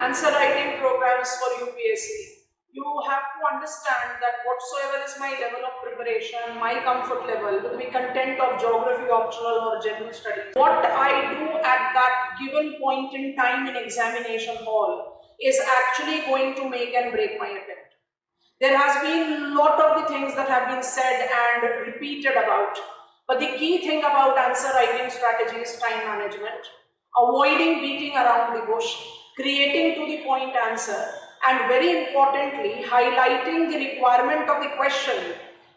Answer writing programs for UPSC, you have to understand that whatsoever is my level of preparation, my comfort level with the content of geography optional or general studies, what I do at that given point in time in examination hall is actually going to make and break my attempt. There has been a lot of the things that have been said and repeated about, but the key thing about answer writing strategy is time management, avoiding beating around the bush, creating to the point answer, and very importantly, highlighting the requirement of the question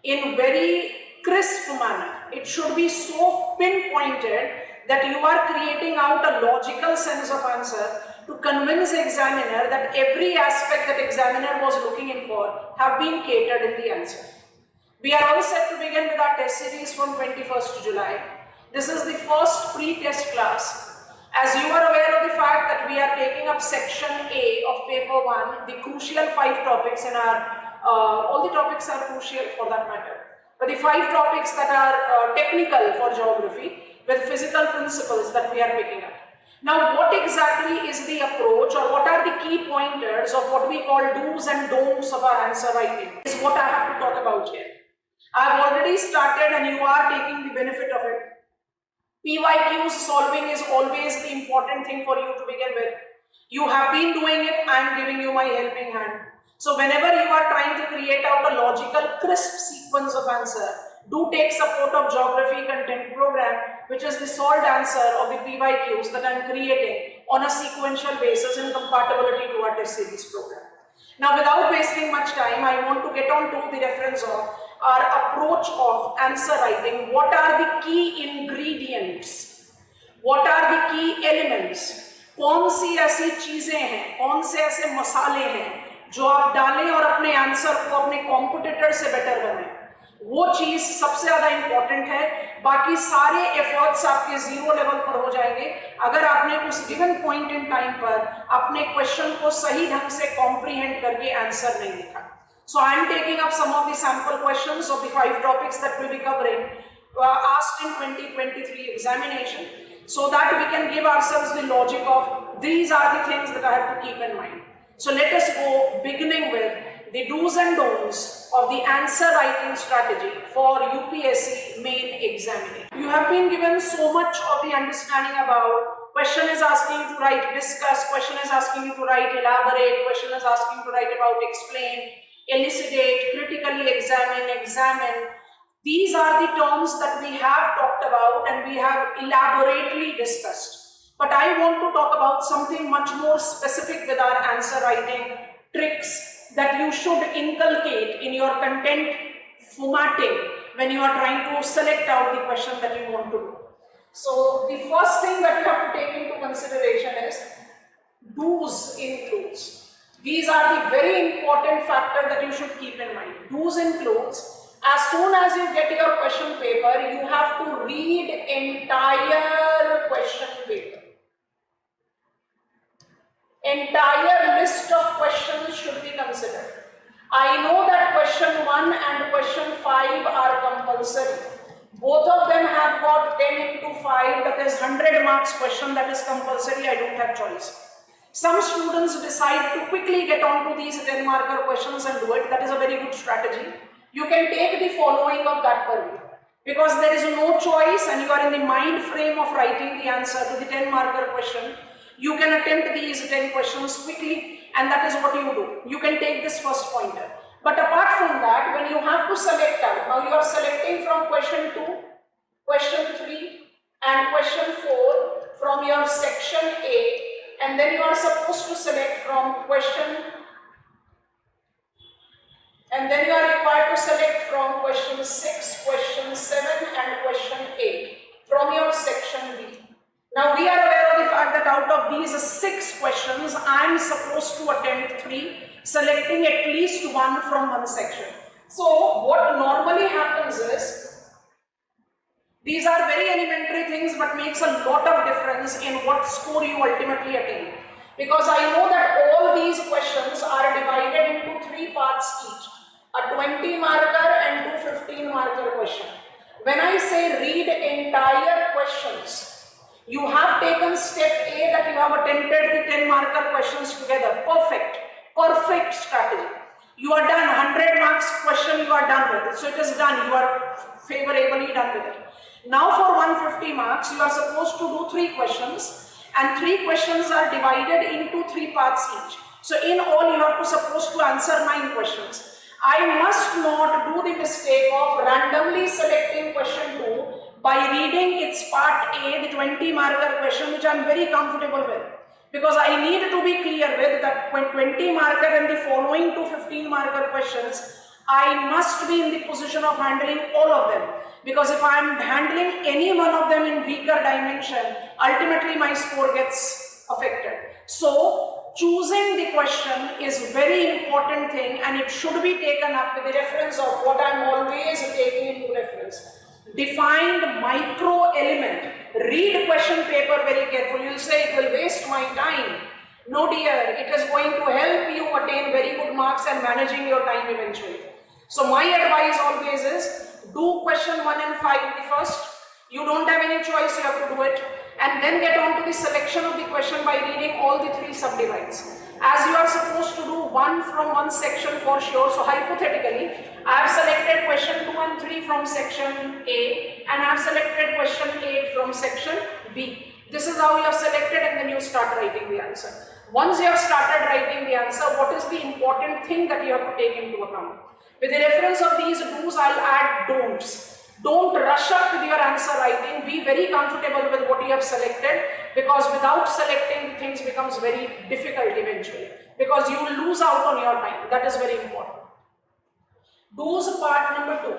in very crisp manner. It should be so pinpointed that you are creating out a logical sense of answer to convince examiner that every aspect that examiner was looking in for have been catered in the answer. We are all set to begin with our test series from 21st July. This is the first pre-test class. As you are aware of the fact that we are taking up section A of paper 1, the crucial 5 topics in our, all the topics are crucial for that matter, but the 5 topics that are technical for geography with physical principles that we are picking up. Now, what exactly is the approach, or what are the key pointers of what we call do's and don'ts of our answer writing is what I have to talk about here. I have already started and you are taking the benefit of it. PYQs solving is always the important thing for you to begin with. You have been doing it, I am giving you my helping hand. So whenever you are trying to create out a logical, crisp sequence of answer, do take support of geography content program, which is the solved answer of the PYQs that I am creating on a sequential basis in compatibility to our test series program. Now, without wasting much time, I want to get on to the reference of our approach of answer writing. What are the key ingredients? What are the key elements? कौन सी ऐसी चीजें हैं, कौन से ऐसे मसाले हैं जो आप डालें और अपने आंसर को अपने कॉम्पिटिटर से बेटर बनाएं? वो चीज सबसे ज्यादा इंपॉर्टेंट है। बाकी सारे एफर्ट्स आपके जीरो लेवल पर हो जाएंगे अगर आपने उस गिवन पॉइंट इन टाइम पर अपने क्वेश्चन को सही ढंग से कॉम्प्रीहेंड करके आंसर नहीं लिखा। So I am taking up some of the sample questions of the 5 topics that we will be covering asked in 2023 examination, so that we can give ourselves the logic of these are the things that I have to keep in mind. So let us go beginning with the do's and don'ts of the answer writing strategy for UPSC main examination. You have been given so much of the understanding about question is asking you to write discuss, question is asking you to write elaborate, question is asking you to write about explain, elucidate, critically examine, examine. These are the terms that we have talked about and we have elaborately discussed. But I want to talk about something much more specific with our answer writing tricks that you should inculcate in your content formatting when you are trying to select out the question that you want to do. So the first thing that you have to take into consideration is do's includes. These are the very important factor that you should keep in mind. Do's includes, as soon as you get your question paper, you have to read entire question paper. Entire list of questions should be considered. I know that question 1 and question 5 are compulsory. Both of them have got 10 into 5, that is 100 marks question, that is compulsory, I don't have choice. Some students decide to quickly get on to these 10 marker questions and do it. That is a very good strategy. You can take the following of that purview. Because there is no choice and you are in the mind frame of writing the answer to the 10 marker question, you can attempt these 10 questions quickly, and that is what you do. You can take this first pointer. But apart from that, when you have to select out, now you are selecting from question 2, question 3 and question 4 from your section A, and then you are supposed to select from question, and then you are required to select from question 6, question 7 and question 8 from your section B. Now we are aware of the fact that out of these 6 questions, I am supposed to attempt 3, selecting at least 1 from one section. So what normally happens is, these are very elementary things but makes a lot of difference in what score you ultimately attain. Because I know that all these questions are divided into 3 parts each. A 20 marker and 2 15 marker question. When I say read entire questions, You have taken step A, that you have attempted the 10 marker questions together. Perfect. Perfect strategy. You are done. 100 marks question, you are done with it. So it is done. You are favorably done with it. Now for 150 marks, you are supposed to do 3 questions, and 3 questions are divided into 3 parts each. So in all, you have to supposed to answer 9 questions. I must not do the mistake of randomly selecting question 2 by reading its part A, the 20 marker question, which I am very comfortable with. Because I need to be clear with that when 20 marker and the following 2 15 marker questions, I must be in the position of handling all of them. Because if I am handling any one of them in weaker dimension, ultimately my score gets affected. So choosing the question is very important thing, and it should be taken up with the reference of what I am always taking into reference. Defined micro element. Read question paper very carefully. You'll say it will waste my time. No dear, it is going to help you attain very good marks and managing your time eventually. So my advice always is, do question 1 and 5 the first. You don't have any choice, you have to do it. And then get on to the selection of the question by reading all the 3 subdivides. As you are supposed to do 1 from 1 section for sure. So hypothetically, I have selected question 2 and 3 from section A, and I have selected question 8 from section B. This is how you have selected, and then you start writing the answer. Once you have started writing the answer, what is the important thing that you have to take into account? With the reference of these do's, I'll add don'ts. Don't rush up with your answer writing. Be very comfortable with what you have selected, because without selecting, things becomes very difficult eventually, because you will lose out on your time. That is very important. Do's part number 2.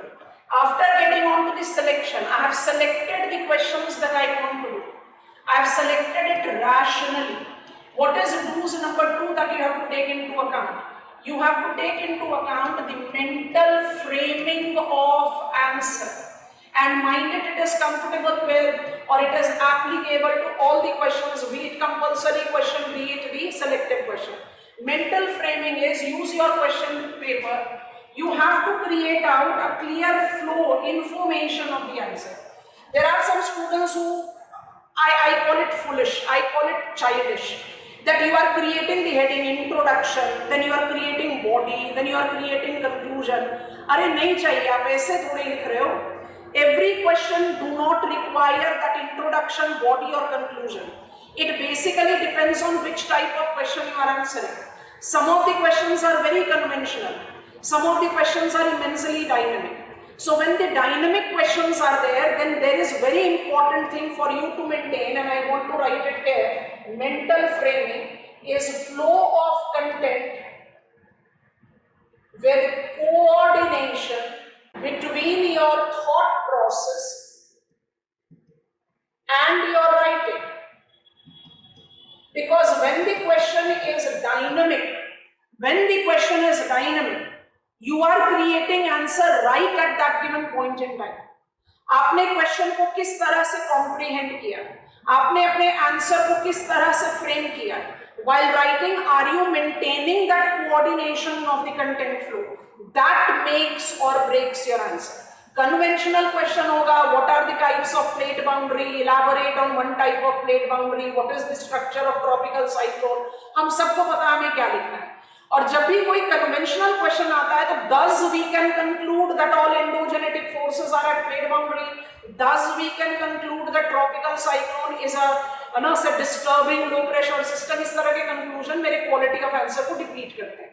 After getting on to the selection, I have selected the questions that I want to do. I have selected it rationally. What is do's number 2 that you have to take into account? You have to take into account the mental framing of answer, and mind it is comfortable with, or it is applicable to all the questions, be it compulsory question, be it the selective question. Mental framing is, use your question paper. You have to create out a clear flow, information of the answer. There are some students who, I call it foolish, I call it childish, that you are creating the heading, introduction, then you are creating body, then you are creating conclusion. अरे नहीं चाहिए, आप ऐसे थोड़ी लिख रहे हो. Every question do not require that introduction, body or conclusion. It basically depends on which type of question you are answering. Some of the questions are very conventional. Some of the questions are immensely dynamic. So when the dynamic questions are there, then there is very important thing for you to maintain, and I want to write it here. Mental framing is flow of content with coordination between your thought process and your writing. Because when the question is dynamic, you are creating answer right at that given point in time. आपने question को किस तरह से comprehend किया, आपने अपने answer को किस तरह से फ्रेम किया. While writing, are you maintaining that coordination of the content flow? That makes or breaks your answer. Conventional question होगा, what are the types of plate boundary, elaborate on one type of plate boundary, what is the structure of tropical cyclone. हम सबको पता है हमें क्या लिखना है. और जब भी कोई कन्वेंशनल क्वेश्चन आता है, तो thus we can conclude that all endogenetic forces are at plate boundary, thus we can conclude that tropical cyclone is a disturbing low pressure system. इस तरह के conclusion मेरे quality of answer को deplete करते हैं.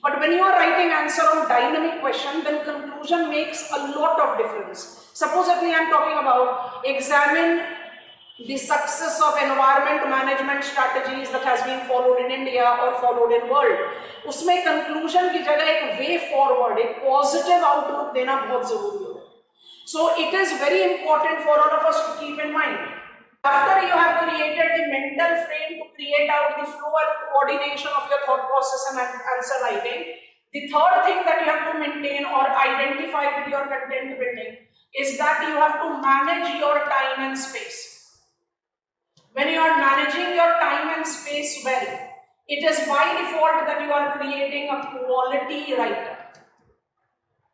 But when you are writing answer on dynamic question, then conclusion makes a lot of difference. Supposedly I am talking about examine the success of environment management strategies that has been followed in India or followed in world. उसमें conclusion की जगह एक way forward, एक positive outlook देना बहुत जरूरी है. So it is very important for all of us to keep in mind. After you have created the mental frame to create out the flow and coordination of your thought process and answer writing, the third thing that you have to maintain or identify with your content building is that you have to manage your time and space. When you are managing your time and space well, it is by default that you are creating a quality writer.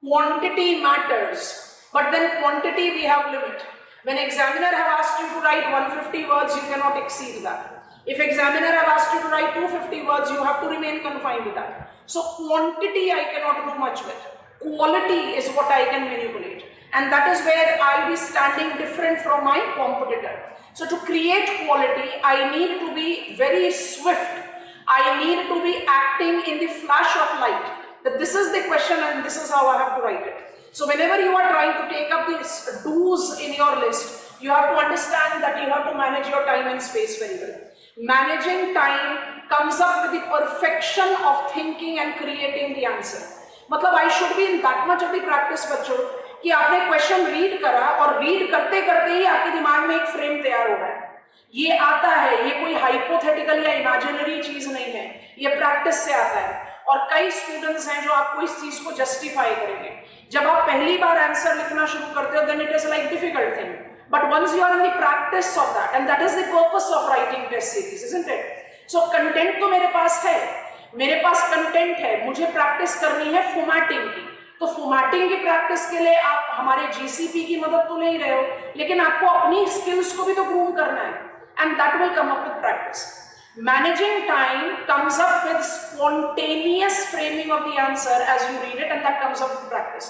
Quantity matters, but then quantity we have limit. When examiner have asked you to write 150 words, you cannot exceed that. If examiner have asked you to write 250 words, you have to remain confined to that. So quantity I cannot do much with. Quality is what I can manipulate. And that is where I'll be standing different from my competitor. So to create quality, I need to be very swift. I need to be acting in the flash of light. That this is the question and this is how I have to write it. So whenever you are trying to take up these do's in your list, you have to understand that you have to manage your time and space very well. Managing time comes up with the perfection of thinking and creating the answer. मतलब I should be in that much of the practice बच्चों कि आपने question read करा और read करते करते ही आपके दिमाग में एक फ्रेम तैयार हो रहा है. ये आता है, ये कोई हाइपोथेटिकल या इमेजिनरी चीज नहीं है, ये प्रैक्टिस से आता है. और कई स्टूडेंट्स हैं जो आपको इस चीज को जस्टिफाई करेंगे. जब आप पहली बार आंसर लिखना शुरू करते हो, then it is like difficult thing. But once you are in the practice of that, and that is the purpose of writing test series, isn't it? So content तो मेरे पास है, मेरे पास कंटेंट है, मुझे प्रैक्टिस करनी है फॉर्मेटिंग की. तो फॉर्मेटिंग की प्रैक्टिस के लिए आप हमारे जीसीपी की मदद तो ले रहे हो, लेकिन आपको अपनी स्किल्स को भी तो ग्रूम करना है, and that will come up with practice. Managing time comes up with spontaneous framing of the answer as you read it, and that comes up with practice.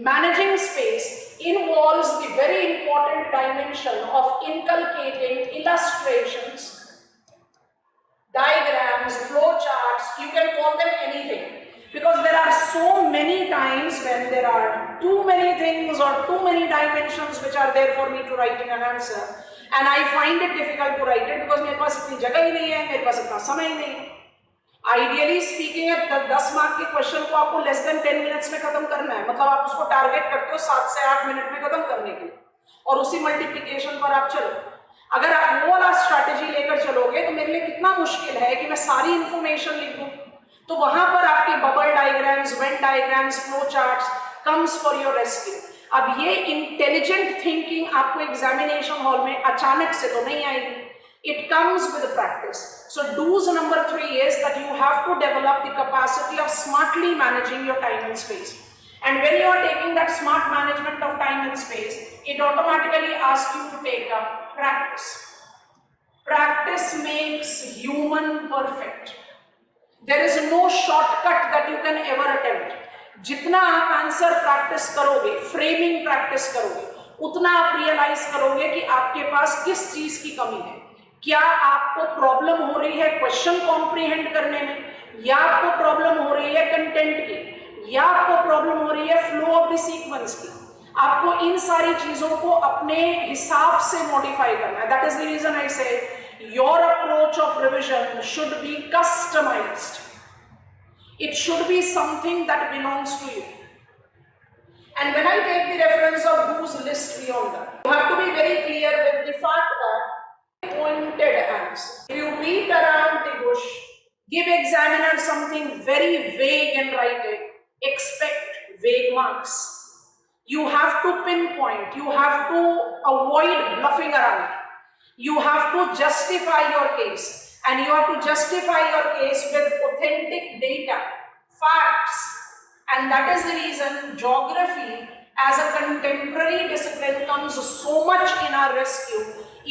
Managing space involves the very important dimension of inculcating illustrations, diagrams, flow charts, you can call them anything. Because there are so many times when there are too many things or too many dimensions which are there for me to write in an answer, and I find it difficult to write it because मेरे पास इतनी जगह ही नहीं है, मेरे पास इतना समय ही नहीं है. आइडियली स्पीकिंग है 10 मार्क के क्वेश्चन को आपको लेस देन 10 मिनट्स में खत्म करना है. मतलब आप उसको टारगेट करते हो 7 से 8 मिनट में खत्म करने के लिए, और उसी मल्टीप्लिकेशन पर आप चलो. अगर आप वो वाला स्ट्रैटेजी लेकर चलोगे तो मेरे लिए कितना मुश्किल है कि मैं सारी इंफॉर्मेशन लिख दूं. तो वहां पर आपके bubble diagrams, Venn diagrams, flow charts comes for your rescue. अब ये इंटेलिजेंट थिंकिंग आपको एग्जामिनेशन हॉल में अचानक से तो नहीं आएगी. It comes with practice. So do's number 3 is that you have to develop the capacity of smartly managing your time and space. And when you are taking that smart management of time and space, it automatically asks you to take up practice. Practice makes human perfect. There is no shortcut that you can ever attempt. जितना आप answer practice करोगे, framing practice करोगे, उतना आप realise करोगे कि आपके पास किस चीज की कमी है. क्या आपको प्रॉब्लम हो रही है क्वेश्चन कॉम्प्रिहेंड करने में, या आपको प्रॉब्लम हो रही है कंटेंट की, या आपको प्रॉब्लम हो रही है फ्लो ऑफ द सीक्वेंस की. आपको इन सारी चीजों को अपने हिसाब से मॉडिफाई करना है. That is the reason I say your approach of revision should be customized. It should be something that belongs to you. And when I take the reference of whose list beyond that, you have to be very clear with the fact that pointed answer. If you beat around the bush, give examiner something very vague and write it, expect vague marks. You have to pinpoint, you have to avoid bluffing around. You have to justify your case. And you have to justify your case with authentic data, facts. And that is the reason geography as a contemporary discipline comes so much in our rescue,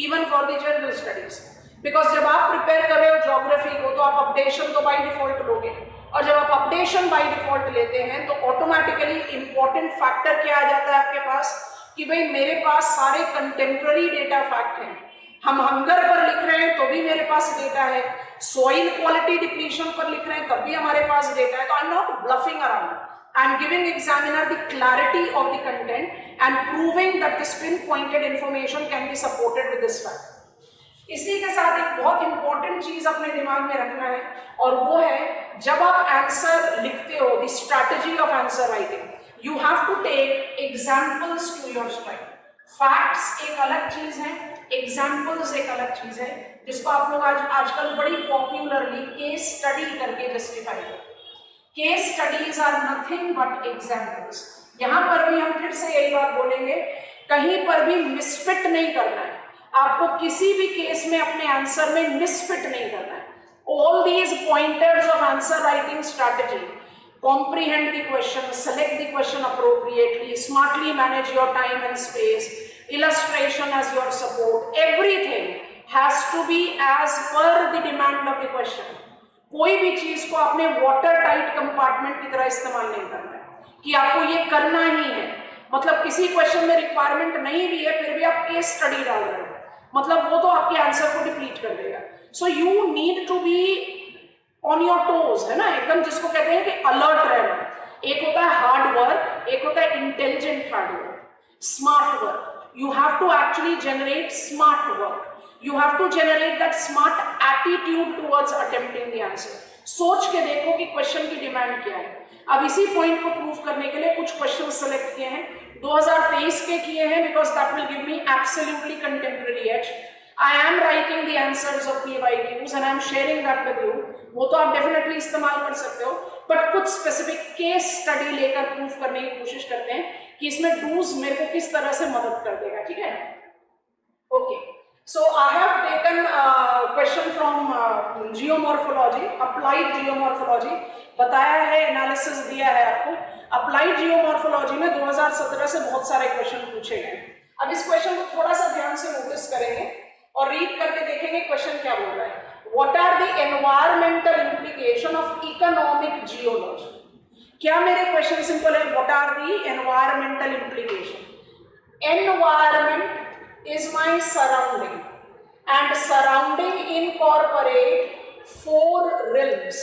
even for the general studies. Because जब आप prepare कर रहे हो geography को, तो आप updation तो by default लोगे. और जब आप updation by default लेते हैं, तो automatically important factor क्या आ जाता है आपके पास, कि भाई मेरे पास सारे contemporary data fact हैं. हम हंगर पर लिख रहे हैं तो भी मेरे पास डेटा है, सॉइल क्वालिटी डिप्लीशन पर लिख रहे हैं तब भी हमारे पास डेटा है. तो I am not bluffing around, I am giving examiner the clarity of the content and proving that this pin pointed information can be supported with this fact. इसी के साथ एक बहुत इंपॉर्टेंट चीज अपने दिमाग में रखना है, और वो है जब आप आंसर लिखते हो, the strategy of answer writing, you have to take examples to your strike. Facts एक अलग चीज है, एग्जाम्पल्स एक अलग चीज है, जिसको आप लोग आजकल बड़ी पॉपुलरली केस स्टडी करके जस्टिफाई करते हैं. Case studies are nothing but examples. यहाँ पर भी हम फिर से यही बात बोलेंगे, कहीं पर भी मिसफिट नहीं करना है. आपको किसी भी केस में अपने आंसर में मिसफिट नहीं करना है. All these pointers of answer writing strategy, comprehend the question, select the question appropriately, smartly manage your time and space, illustration as your support, everything has to be as per the demand of the question. कोई भी चीज को आपने water tight compartment की तरह इस्तेमाल नहीं करना है कि आपको ये करना ही है, मतलब किसी क्वेश्चन में रिक्वायरमेंट नहीं भी है फिर भी आप केस स्टडी डाल रहे हो, मतलब वो तो आपके आंसर को डिप्लीट कर देगा. So you need to be on your toes, है ना, एकदम जिसको कहते हैं कि अलर्ट रहना. एक होता है हार्ड वर्क, एक होता है intelligent hard work, smart work. You have to actually generate smart work. You have to generate that smart attitude towards attempting the answer. सोच के देखो कि क्वेश्चन की डिमांड क्या है. अब इसी पॉइंट को प्रूव करने के लिए कुछ क्वेश्चन सेलेक्ट किए हैं, 2023 के किए हैं, because that will give me absolutely contemporary edge. I am writing the answers of PYQs and I am sharing that with you. वो तो आप डेफिनेटली इस्तेमाल कर सकते हो, बट कुछ स्पेसिफिक केस स्टडी लेकर प्रूव करने की कोशिश करते हैं कि इसमें डूज मेरे को किस तरह से मदद कर देगा. ठीक है, okay. So I have taken a question from geomorphology, applied geomorphology. बताया है, एनालिसिस दिया है आपको. अप्लाइड जियोमॉर्फोलॉजी में 2017 से बहुत सारे क्वेश्चन पूछे गए. अब इस क्वेश्चन को थोड़ा सा ध्यान से नोटिस करेंगे और रीड करके देखेंगे क्वेश्चन क्या बोल रहा है. What are the environmental implication of economic geology? क्या मेरे क्वेश्चन सिंपल है. What are the environmental implication? Environment is my surrounding, and surrounding incorporate 4 realms.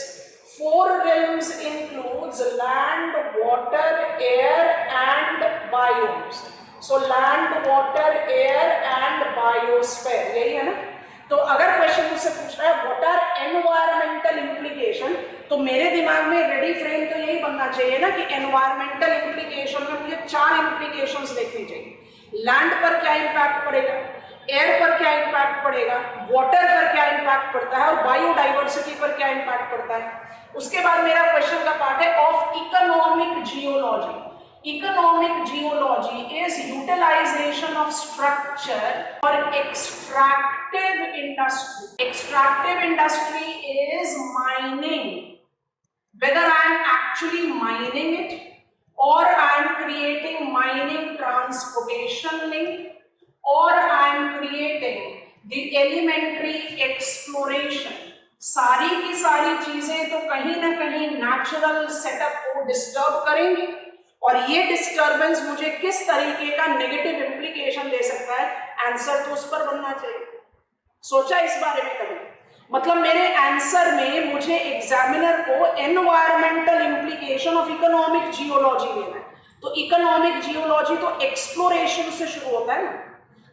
4 realms includes land, water, air and biomes. So land, water, air and biosphere, यही है ना. तो अगर question मुझसे पूछ रहा है व्हाट आर एनवायरमेंटल इम्प्लीकेशन, तो मेरे दिमाग में रेडी फ्रेम तो यही बनना चाहिए ना कि एनवायरमेंटल इम्प्लीकेशन में मुझे 4 इम्प्लीकेशंस देखनी चाहिए. लैंड पर क्या इंपैक्ट पड़ेगा, एयर पर क्या इंपैक्ट पड़ेगा, वाटर पर क्या इंपैक्ट पड़ता है और बायोडाइवर्सिटी पर क्या इंपैक्ट पड़ता है. उसके बाद मेरा क्वेश्चन का पार्ट है of economic geology. Economic geology is utilization of structure और extractive industry. Extractive industry is mining, whether I am actually mining it or I am creating mining transportation link or I am creating the elementary exploration. सारी की सारी चीजें तो कहीं ना कहीं natural setup को डिस्टर्ब करेंगी और ये डिस्टर्बेंस मुझे किस तरीके का नेगेटिव इम्प्लीकेशन दे सकता है, आंसर तो उस पर बनना चाहिए. सोचा इस बारे में कभी? मतलब मेरे आंसर में मुझे एग्जामिनर को environmental implication of economic geology लेना है. तो इकोनॉमिक जियोलॉजी तो एक्सप्लोरेशन से शुरू होता है ना.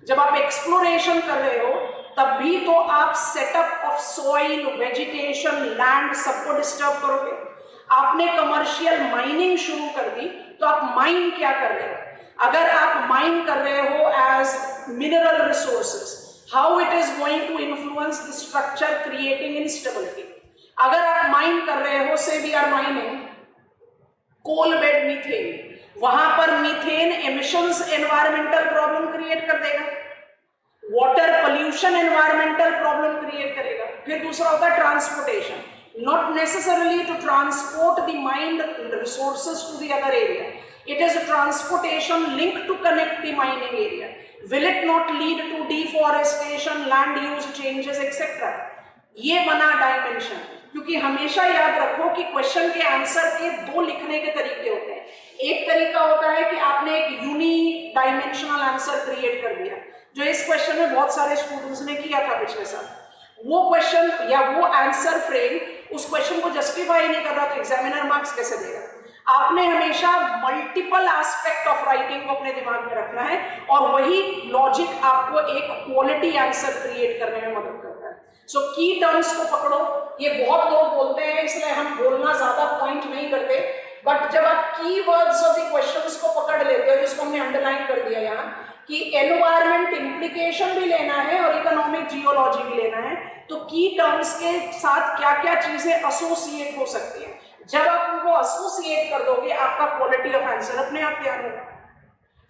जब आप एक्सप्लोरेशन कर रहे हो तब भी तो आप setup of soil, vegetation, land सबको डिस्टर्ब करोगे. आपने कमर्शियल माइनिंग शुरू कर दी तो आप माइन क्या कर रहे हो? अगर आप माइन कर रहे हो as mineral resources, how it is going to influence the structure creating instability. अगर आप माइन कर रहे हो, say we are mining coal bed methane, वहां पर methane emissions environmental problem create कर देगा. Water pollution environmental problem create करेगा. फिर दूसरा होता है transportation, not necessarily to transport the mined resources to the other area. It is a transportation link to connect the mining area. Will it not lead to deforestation, land use changes, etc.? ये बना dimension. क्योंकि हमेशा याद रखो कि question के answer के 2 लिखने के तरीके होते हैं. एक तरीका होता है कि आपने एक यूनी डायमेंशनल आंसर क्रिएट कर दिया, जो इस क्वेश्चन में बहुत सारे स्टूडेंट्स ने किया था पिछले साल. वो क्वेश्चन या वो आंसर फ्रेम उस क्वेश्चन को जस्टिफाई नहीं कर रहा, तो एग्जामिनर मार्क्स कैसे देगा? आपने हमेशा मल्टीपल एस्पेक्ट ऑफ राइटिंग को अपने दिमाग में रखना है और वही लॉजिक आपको एक क्वालिटी आंसर क्रिएट करने में मदद करता है. सो की टर्म्स को पकड़ो. ये बहुत लोग बोलते हैं इसलिए हम बोलना ज्यादा पॉइंट नहीं करते, बट जब आप की वर्ड्स ऑफ द क्वेश्चंस को पकड़ लेते हो, जिसको हमने अंडरलाइन कर दिया यहाँ कि एनवायरमेंट इम्प्लीकेशन भी लेना है और इकोनॉमिक जियोलॉजी भी लेना है, तो की टर्म्स के साथ क्या क्या चीजें एसोसिएट हो सकती है. जब आप उनको एसोसिएट कर दोगे आपका क्वालिटी ऑफ आंसर अपने आप तैयार होगा.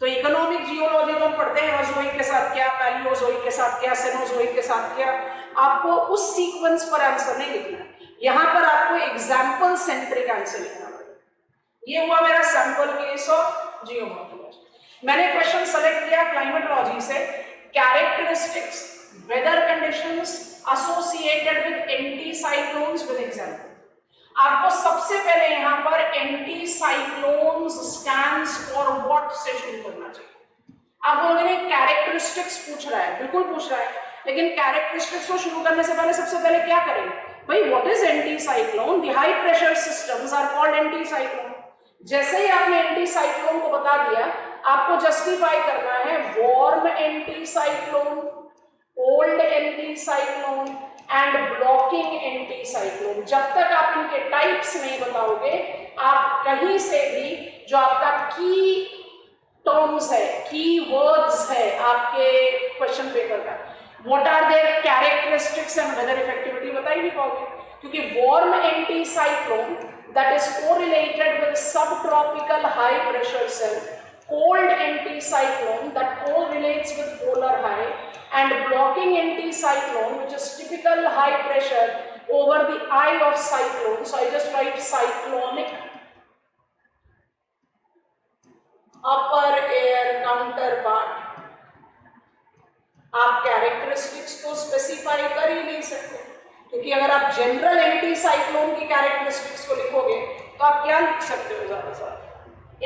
तो इकोनॉमिक जियोलॉजी तो पढ़ते हैं मेसोजोइक के साथ क्या, पैलियोजोइक के साथ क्या, सेनोजोइक के साथ क्या. आपको उस सीक्वेंस पर आंसर नहीं लिखना, यहाँ पर आपको एग्जाम्पल सेंट्रिक आंसर लिखना पड़ेगा. ये हुआ मेरा सैंपल केस ऑफ जियोमॉर्फोलॉजी. मैंने क्वेश्चन सेलेक्ट किया क्लाइमेटोलॉजी से, characteristics weather conditions associated with anticyclones with example. आपको सबसे पहले यहाँ पर anticyclones stands for what से शुरू करना चाहिए। आप बोलोगे नहीं कैरेक्टरिस्टिक्स पूछ रहा है, बिल्कुल पूछ रहा है, लेकिन कैरेक्टरिस्टिक्स को शुरू करने से पहले सबसे पहले क्या करें भाई, what is anticyclone? The high pressure systems are called anticyclone. जैसे ही आपने एंटी साइक्लोन को बता दिया, आपको जस्टिफाई करना है warm anti cyclone, cold anti cyclone and blocking anti cyclone. जब तक आप इनके टाइप्स नहीं बताओगे, आप कहीं से भी जो आपका की टर्म्स है, की वर्ड्स है आपके क्वेश्चन पेपर का, what are their characteristics and weather effectivity बता ही नहीं पाओगे, क्योंकि warm anticyclone that is correlated with subtropical high pressure cell, cold anticyclone that correlates with polar high, and blocking anticyclone which is typical high pressure over the eye of cyclone. So I just write cyclonic upper air counterpart। आप characteristics को specify कर ही नहीं सकते, क्योंकि अगर आप general anti cyclone की characteristics को लिखोगे तो आप क्या लिख सकते हो ज्यादा से ज्यादा,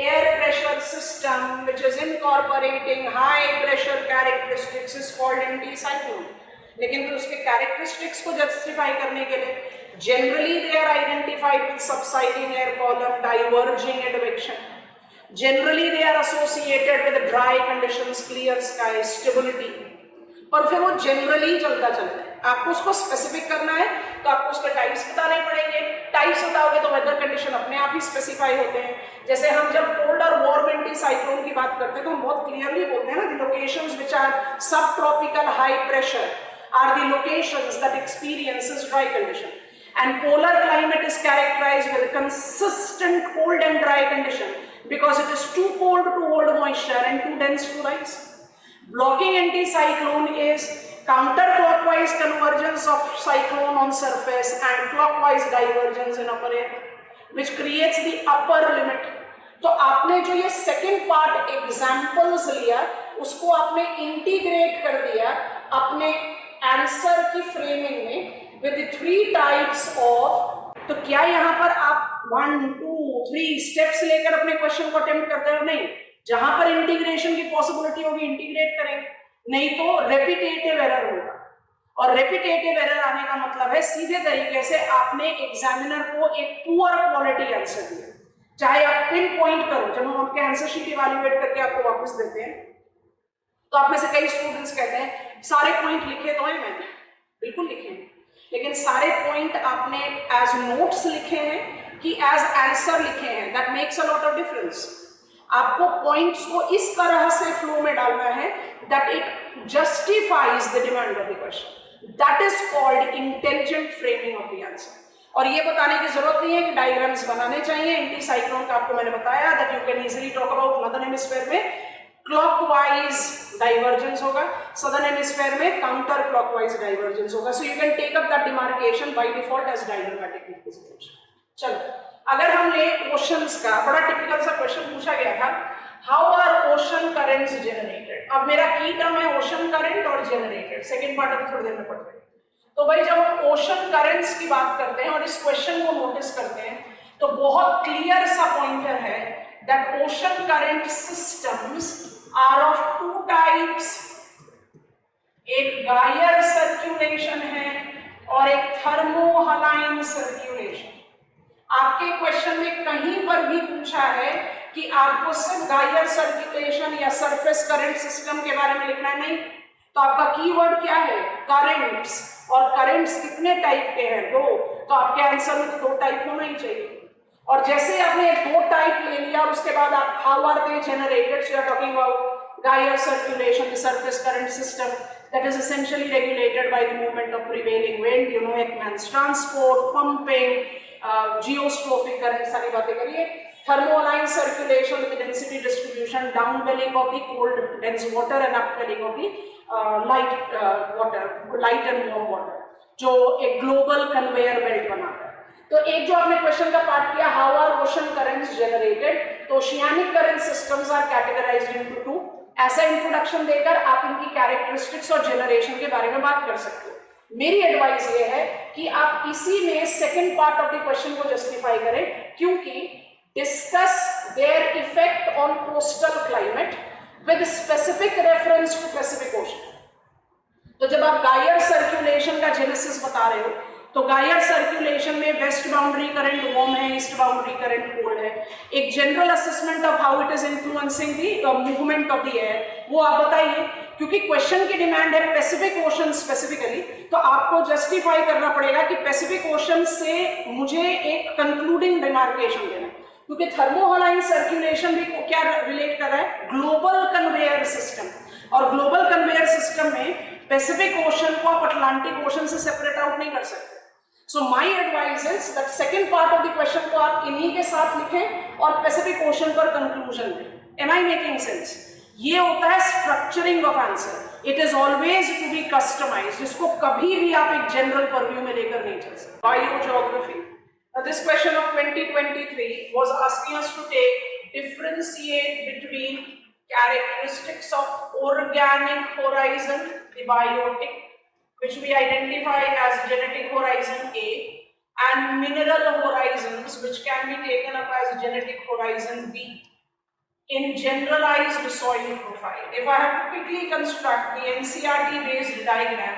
air pressure system which is incorporating high pressure characteristics is called anticyclone। लेकिन तो उसके characteristics को justify करने के लिए generally they are identified with subsiding air column, diverging advection, generally they are associated with dry conditions, clear sky, stability, और फिर वो जनरली चलता चलता है। आपको उसको स्पेसिफिक करना है तो आपको उसके टाइप्स बताने पड़ेंगे, टाइप्स बताओगे तो वेदर कंडीशन अपने आप ही स्पेसिफाई होते हैं। जैसे हम जब कोल्ड और वार्म एंटी साइक्लोन की बात करते हैं तो हम बहुत क्लियरली बोलते हैं ना, the locations which are subtropical high pressure are the locations that experiences dry condition, and polar climate is characterized with consistent cold and dry condition because it is too cold to hold moisture and too dense to rise। Blocking anticyclone is counterclockwise convergence of cyclone on surface and clockwise divergence in upper air, which creates the upper limit। तो आपने जो ये second part examples लिया, उसको आपने integrate कर दिया अपने आंसर की फ्रेमिंग में विद 3 टाइप्स ऑफ। तो क्या यहाँ पर आप 1 2 3 स्टेप्स लेकर अपने क्वेश्चन को अटेम्प्ट करते हो? नहीं, जहां पर इंटीग्रेशन की पॉसिबिलिटी होगी इंटीग्रेट करेंगे, नहीं तो रेपिटेटिव एरर होगा। और रेपिटेटिव एरर आने का मतलब है सीधे तरीके से आपने एग्जामिनर को एक पुअर क्वालिटी आंसर दिया। चाहे आप पिन पॉइंट करो, जब हम आपके आंसर शीट इवैल्यूएट करके आपको वापस देते हैं तो आप में से कई स्टूडेंट्स कहते हैं सारे पॉइंट लिखे तो हैं, मैंने बिल्कुल लिखे हैं, लेकिन सारे पॉइंट आपने एज नोट्स लिखे हैं कि एज आंसर लिखे हैं, that makes a lot of difference. आपको पॉइंट्स को इस तरह से फ्लो में डालना है that it justifies the demand of the question, that is called intelligent framing of the answer. और ये बताने की जरूरत नहीं है कि डायग्राम्स बनाने चाहिए। एंटी साइक्लोन का आपको मैंने बताया that you can easily talk about northern hemisphere में क्लॉकवाइज डाइवर्जेंस होगा, सदर्न हेमिस्फीयर में काउंटर क्लॉकवाइज डाइवर्जेंस होगा। So you can take up that demarcation by default as diagrammatic representation. चलो, अगर हम ले ओशंस का, बड़ा टिपिकल सा क्वेश्चन पूछा गया था, how are ocean currents generated. अब मेरा की टर्म है ओशन करंट और जनरेटेड, सेकंड पार्ट अभी थोड़ी देर में पढ़ते हैं। तो भाई जब हम ओशन करेंट्स की बात करते हैं और इस क्वेश्चन को नोटिस करते हैं तो बहुत क्लियर सा पॉइंटर है that ocean current systems are of 2 types. एक गायर सर्कुलेशन है और एक थर्मोहलाइन सर्कुलेशन। आपके क्वेश्चन में कहीं पर भी पूछा है कि आपको सिर्फ गायर सर्कुलेशन या सरफेस करंट सिस्टम के बारे में लिखना नहीं, तो आपका कीवर्ड क्या है? करंट्स। और करंट्स कितने टाइप के हैं? 2। तो आपके आंसर में तो 2 टाइप होना ही चाहिए। और जैसे आपने 2 टाइप ले लिया, उसके बाद आप how are they generated, so you are talking about gyre circulation, the surface current system that is essentially regulated by the movement of prevailing wind, you know, Ekman's transport, pumping, geostrophic current, सारी बातें करिए। Thermohaline circulation with the density distribution, downwelling of the cold dense water and upwelling of the light water, light and warm water, जो एक global conveyor belt बनाता है। तो एक जो आपने क्वेश्चन का पार्ट किया, how are ocean currents generated, oceanic current systems are categorised into two. ऐसा इंट्रोडक्शन देकर आप इनकी कैरेक्टरिस्टिक्स और जनरेशन के बारे में बात कर सकते हो। मेरी एडवाइस ये है कि आप इसी में second part of the question को जस्टिफाई करें, क्योंकि discuss their effect on coastal climate with specific reference to Pacific Ocean. तो जब आप गायर सर्कुलेशन का जेनेसिस बता रहे हो, तो गायर सर्कुलेशन में वेस्ट बाउंड्री करंट वार्म है, ईस्ट बाउंड्री करंट कोल्ड है। एक general assessment of how it is influencing the movement of the air, वो आप बताइए, क्योंकि क्वेश्चन की डिमांड है पैसिफिक ओशन स्पेसिफिकली। तो आपको जस्टिफाई करना पड़ेगा कि पैसिफिक ओशन से मुझे एक कंक्लूडिंग डिमार्केशन देना, क्योंकि थर्मोहलाइन सर्कुलेशन भी क्या रिलेट कर रहा है, ग्लोबल कन्वेयर सिस्टम। और ग्लोबल कन्वेयर सिस्टम में पैसिफिक ओशन को आप अटलांटिक ओशन से सेपरेट आउट नहीं कर सकते। So my advice is that second part of the question को आप इन्हीं के साथ लिखें और पैसिफिक ओशन पर कंक्लूजन दें। Am I making sense? ये होता है structuring of answer. It is always to be customised, जिसको कभी भी आप एक जनरल परव्यू में लेकर नहीं चल सकते। Biogeography, this question of 2023 was asking us to differentiate between characteristics of organic horizon, the biotic, which we identify as genetic horizon A, and mineral horizons, which can be taken up as genetic horizon B, in generalized soil profile. If I have to quickly construct the NCERT based diagram,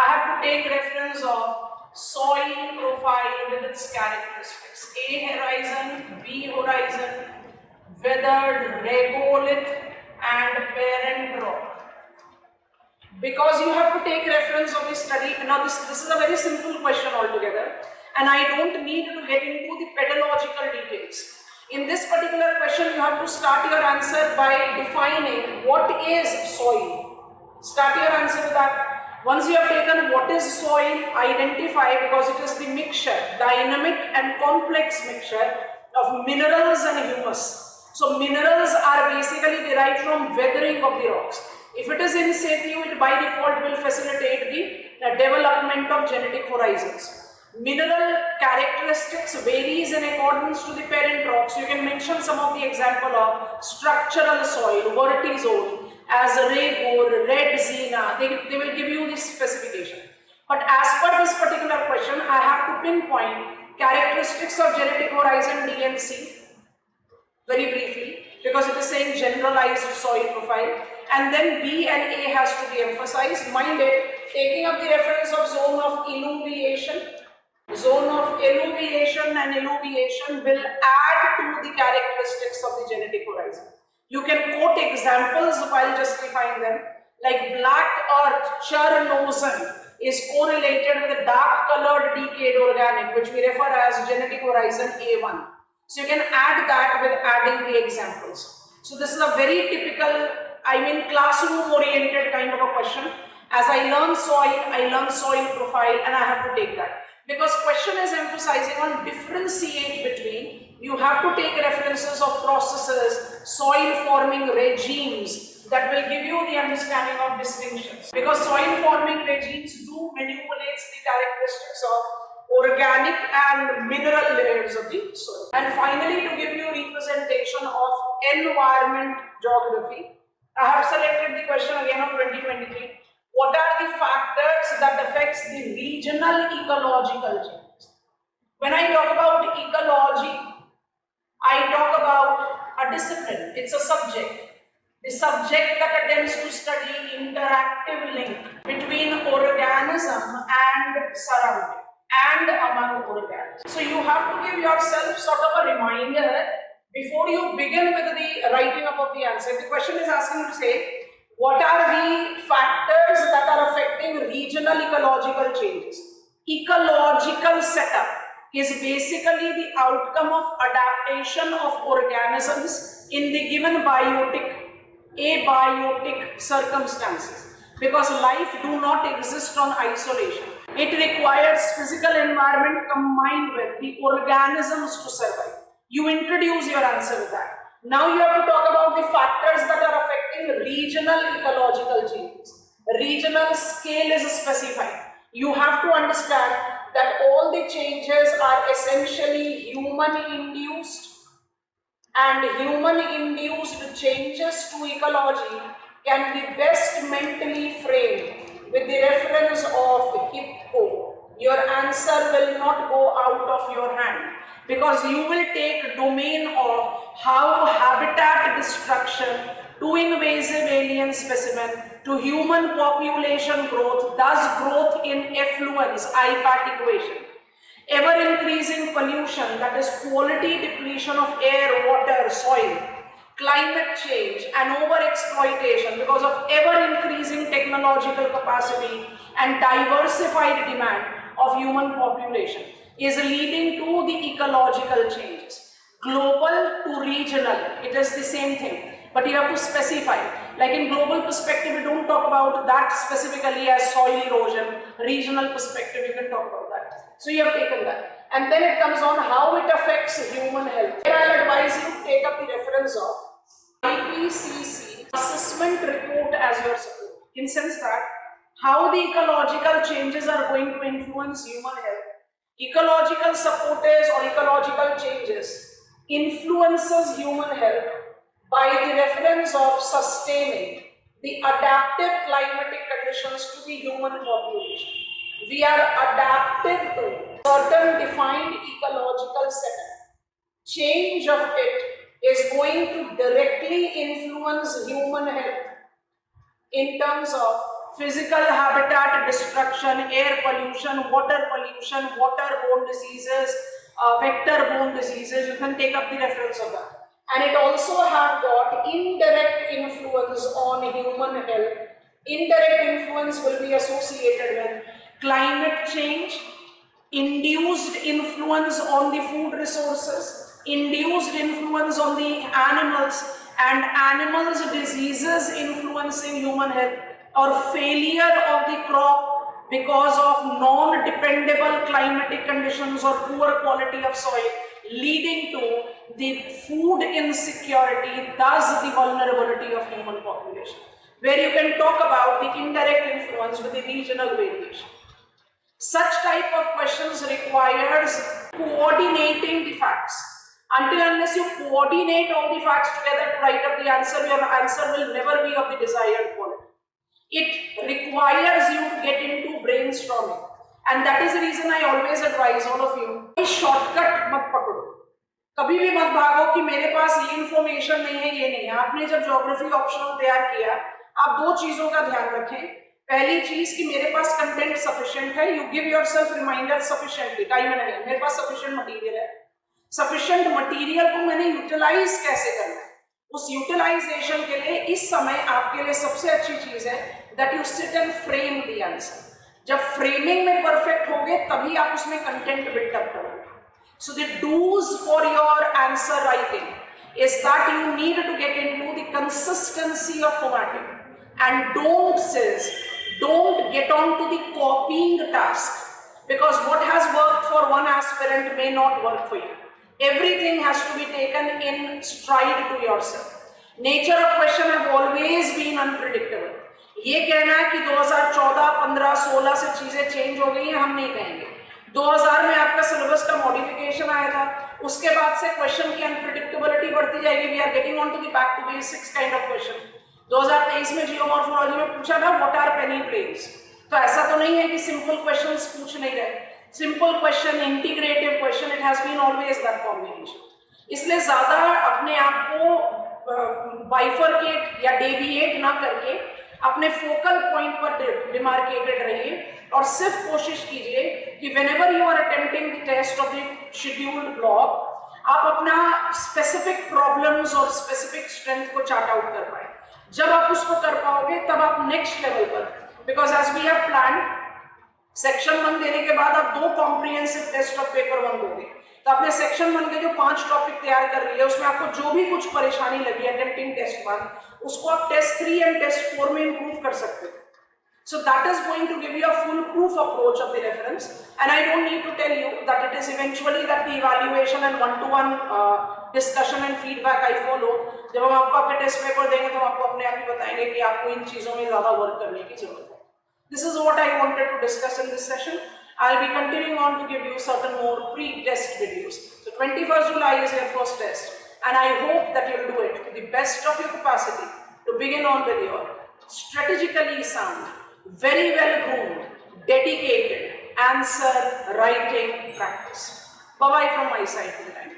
I have to take reference of soil profile with its characteristics. A horizon, B horizon, weathered, regolith and parent rock. Because you have to take reference of the study. Now this is a very simple question altogether, and I don't need to get into the pedagogical details. In this particular question, you have to start your answer by defining what is soil. Start your answer with that. Once you have taken what is soil, identify, because it is the mixture, dynamic and complex mixture of minerals and humus. So minerals are basically derived from weathering of the rocks. If it is in situ, it by default will facilitate the development of genetic horizons. Mineral characteristics varies in accordance to the parent rocks. You can mention some of the example of structural soil, vertizone, as Regor, red Xena. They will give you this specification. But as per this particular question, I have to pinpoint characteristics of genetic horizon D and C very briefly, because it is saying generalized soil profile, and then B and A has to be emphasized. Mind it, taking up the reference of zone of illuviation. Zone of illuviation and illuviation will add to the characteristics of the genetic horizon. You can quote examples while justifying them, like black earth Chernozem is correlated with a dark colored decayed organic, which we refer as genetic horizon A1. So you can add that with adding the examples. So this is a very typical, classroom oriented kind of a question. As I learn soil profile, and I have to take that. Because question is emphasizing on differentiate between, you have to take references of processes, soil forming regimes that will give you the understanding of distinctions. Because soil forming regimes do manipulate the characteristics of organic and mineral layers of the soil. And finally, to give you representation of environment geography, I have selected the question again of 2023. What are the factors that affects the regional ecological changes? When I talk about ecology, I talk about a discipline. It's a subject. The subject that attempts to study interactive link between organism and surrounding and among organisms. So you have to give yourself sort of a reminder before you begin with the writing up of the answer. The question is asking to say, what are the factors that are affecting regional ecological changes? Ecological setup is basically the outcome of adaptation of organisms in the given abiotic circumstances. Because life do not exist on isolation. It requires physical environment combined with the organisms to survive. You introduce your answer with that. Now you have to talk about the factors that are affecting regional ecological changes. Regional scale is specified. You have to understand that all the changes are essentially human induced and human-induced changes to ecology can be best mentally framed with the reference of HIPPO. Your answer will not go out of your hand, because you will take domain of how habitat destruction to invasive alien specimen to human population growth, thus growth in effluence, IPAT equation. Ever increasing pollution, that is quality depletion of air, water, soil, climate change and over exploitation because of ever increasing technological capacity and diversified demand of human population is leading to the ecological changes. Global to regional, it is the same thing, but you have to specify. Like in global perspective, we don't talk about that specifically as soil erosion. Regional perspective, you can talk about that. So you have taken that. And then it comes on how it affects human health. Here I'll advise you to take up the reference of IPCC assessment report as your support. In sense that how the ecological changes are going to influence human health. Ecological supporters or ecological changes influences human health by the reference of sustaining the adaptive climatic conditions to the human population. We are adaptive to certain defined ecological setup. Change of it is going to directly influence human health in terms of physical habitat destruction, air pollution, waterborne diseases, vector-borne diseases. You can take up the reference of that. And it also have got indirect influence on human health. Indirect influence will be associated with climate change, induced influence on the food resources, induced influence on the animals, and animals' diseases influencing human health, or failure of the crop because of non-dependable climatic conditions or poor quality of soil, leading to the food insecurity, thus the vulnerability of human population, where you can talk about the indirect influence with the regional variation. Such type of questions requires coordinating the facts. Until unless you coordinate all the facts together to write up the answer, your answer will never be of the desired quality. It requires you to get into brainstorming, and that is the reason I always advise all of you, shortcut mat pakdo. कभी भी मत भागो कि मेरे पास ये information नहीं है, ये नहीं है. आपने जब ज्योग्राफी ऑप्शनल तैयार किया, आप दो चीजों का ध्यान रखें. पहली चीज कि मेरे पास कंटेंट सफिशिएंट है. You give yourself reminder sufficiently time and again. मेरे पास सफिशिएंट मटेरियल है. सफिशिएंट मटेरियल को मैंने यूटिलाइज कैसे करना है, उस यूटिलाइजेशन के लिए इस समय आपके लिए सबसे अच्छी चीज है that you sit and frame the answer. जब फ्रेमिंग में परफेक्ट होगे तभी आप उसमें कंटेंट बिल्डअप करोगे. So the do's for your answer writing is that you need to get into the consistency of formatting, and don't get on to the copying task, because what has worked for one aspirant may not work for you. Everything has to be taken in stride to yourself. Nature of question have always been unpredictable. ये कहना है कि 2014, 15, 16 से चीजें change हो गई हैं, हम नहीं कहेंगे. 2000 में आपका सिलेबस का मॉडिफिकेशन आया था, उसके बाद से क्वेश्चन की अनप्रेडिक्टेबिलिटी बढ़ती जाएगी. We are getting on to the back to basics kind of question. 2023 में जियोमॉर्फोलॉजी में पूछा था व्हाट आर पेनी प्लेन्स. तो ऐसा तो नहीं है कि सिंपल क्वेश्चंस पूछ नहीं रहे. Simple question, integrative question, it has been always that combination. इसलिए ज्यादा अपने आप को बाइफरकेट या डेविएट ना करके अपने फोकल पॉइंट पर डिमार्केटेड रहिए, और सिर्फ कोशिश कीजिए कि whenever you are attempting the test of the scheduled block, आप अपना स्पेसिफिक प्रॉब्लम्स और स्पेसिफिक स्ट्रेंथ को चार्ट आउट कर पाए. जब आप उसको कर पाओगे तब आप नेक्स्ट लेवल पर, because as we have plan, section 1 देने के बाद आप 2 कॉम्प्रिहेंसिव टेस्ट ऑफ पेपर 1 दोगे. तो आपने सेक्शन 1 के जो 5 टॉपिक तैयार कर लिए, उसमें आपको जो भी कुछ परेशानी लगी अटेम्प्टिंग टेस्ट 1, उसको आप टेस्ट 3 एंड टेस्ट 4 में इंप्रूव कर सकते हो. So that is going to give you a foolproof approach of the reference, and I don't need to tell you that it is eventually that the evaluation and one-to-one discussion and feedback I follow. जब हम आपको आपके test paper देंगे तो हम आपको अपने आप ही बताएंगे कि आपको इन चीजों में ज्यादा वर्क करने की जरूरत है. This is what I wanted to discuss in this session. I'll be continuing on to give you certain more pre-test videos. So 21st July is your first test. and I hope that you'll do it to the best of your capacity to begin on with your strategically sound, very well groomed, dedicated answer writing practice. Bye-bye from my side for the time.